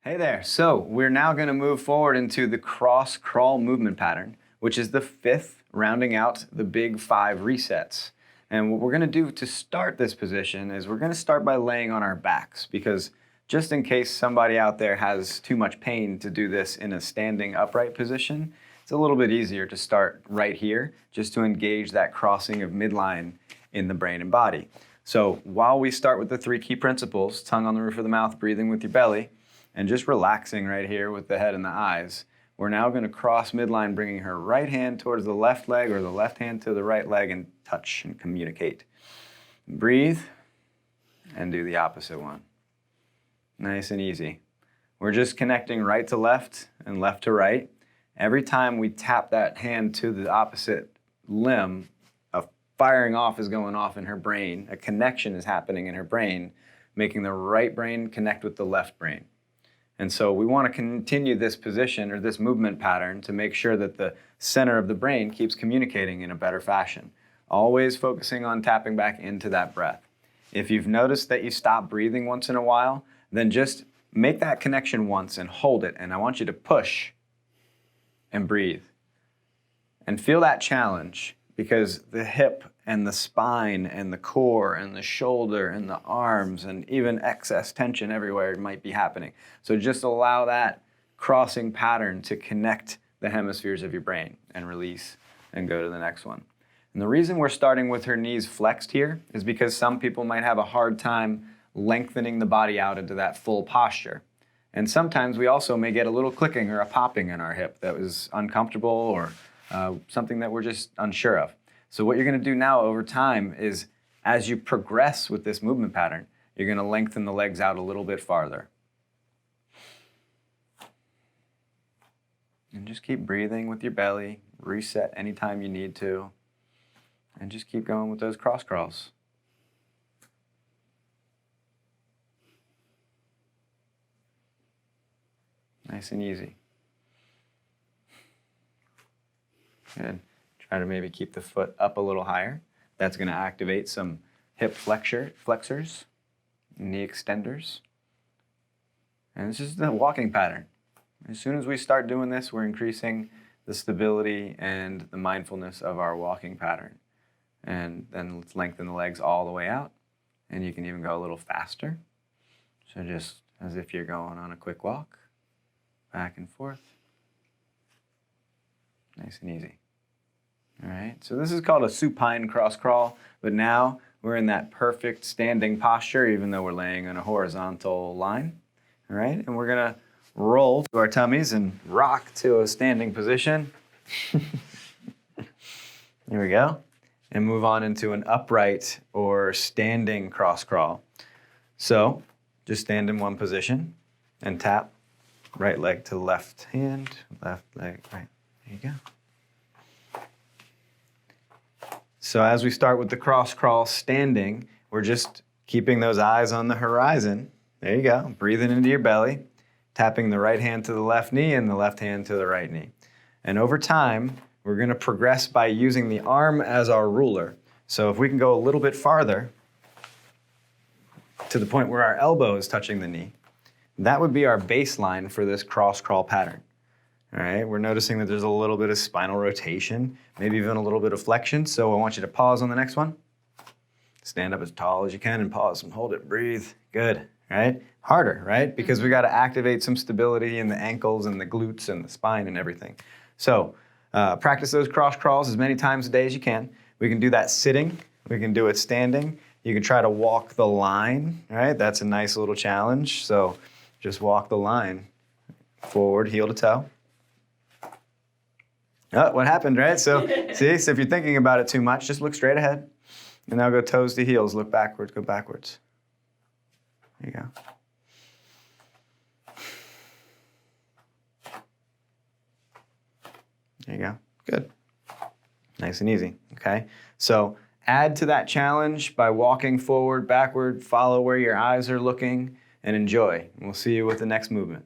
Hey there, so we're now going to move forward into the cross crawl movement pattern, which is the fifth, rounding out the big 5 resets. And what we're going to do to start this position is we're going to start by laying on our backs, because just in case somebody out there has too much pain to do this in a standing upright position, it's a little bit easier to start right here, just to engage that crossing of midline in the brain and body. So while we start with the 3 key principles, tongue on the roof of the mouth, breathing with your belly, and just relaxing right here with the head and the eyes, we're now going to cross midline, bringing her right hand towards the left leg or the left hand to the right leg and touch and communicate. Breathe and do the opposite one. Nice and easy. We're just connecting right to left and left to right. Every time we tap that hand to the opposite limb, a firing off is going off in her brain. A connection is happening in her brain, making the right brain connect with the left brain. And so we want to continue this position or this movement pattern to make sure that the center of the brain keeps communicating in a better fashion, always focusing on tapping back into that breath. If you've noticed that you stop breathing once in a while, then just make that connection once and hold it. And I want you to push and breathe. And feel that challenge, because the hip and the spine and the core and the shoulder and the arms and even excess tension everywhere might be happening. So just allow that crossing pattern to connect the hemispheres of your brain and release and go to the next one. And the reason we're starting with her knees flexed here is because some people might have a hard time lengthening the body out into that full posture. And sometimes we also may get a little clicking or a popping in our hip that was uncomfortable or something that we're just unsure of. So what you're going to do now over time is, as you progress with this movement pattern, you're going to lengthen the legs out a little bit farther. And just keep breathing with your belly, reset anytime you need to, and just keep going with those cross crawls. Nice and easy. Good. Try to maybe keep the foot up a little higher. That's going to activate some hip flexors, knee extenders. And this is the walking pattern. As soon as we start doing this, we're increasing the stability and the mindfulness of our walking pattern. And then let's lengthen the legs all the way out. And you can even go a little faster. So just as if you're going on a quick walk, back and forth. Nice and easy. All right, so this is called a supine cross crawl, but now we're in that perfect standing posture, even though we're laying on a horizontal line. All right, and we're gonna roll to our tummies and rock to a standing position. Here we go. And move on into an upright or standing cross crawl. So just stand in one position and tap right leg to left hand, left leg, right. There you go. So as we start with the cross crawl standing, we're just keeping those eyes on the horizon. There you go. Breathing into your belly, tapping the right hand to the left knee and the left hand to the right knee. And over time, we're going to progress by using the arm as our ruler. So if we can go a little bit farther to the point where our elbow is touching the knee, that would be our baseline for this cross crawl pattern. All right, we're noticing that there's a little bit of spinal rotation, maybe even a little bit of flexion. So I want you to pause on the next one. Stand up as tall as you can and pause and hold it. Breathe. Good. Right? Harder, right? Because we got to activate some stability in the ankles and the glutes and the spine and everything. So practice those cross crawls as many times a day as you can. We can do that sitting. We can do it standing. You can try to walk the line. Right? That's a nice little challenge. So just walk the line. Forward, heel to toe. Oh, what happened, right? So, see, so if you're thinking about it too much, just look straight ahead. And now go toes to heels, look backwards, go backwards. There you go. There you go. Good. Nice and easy, okay? So add to that challenge by walking forward, backward, follow where your eyes are looking, and enjoy. And we'll see you with the next movement.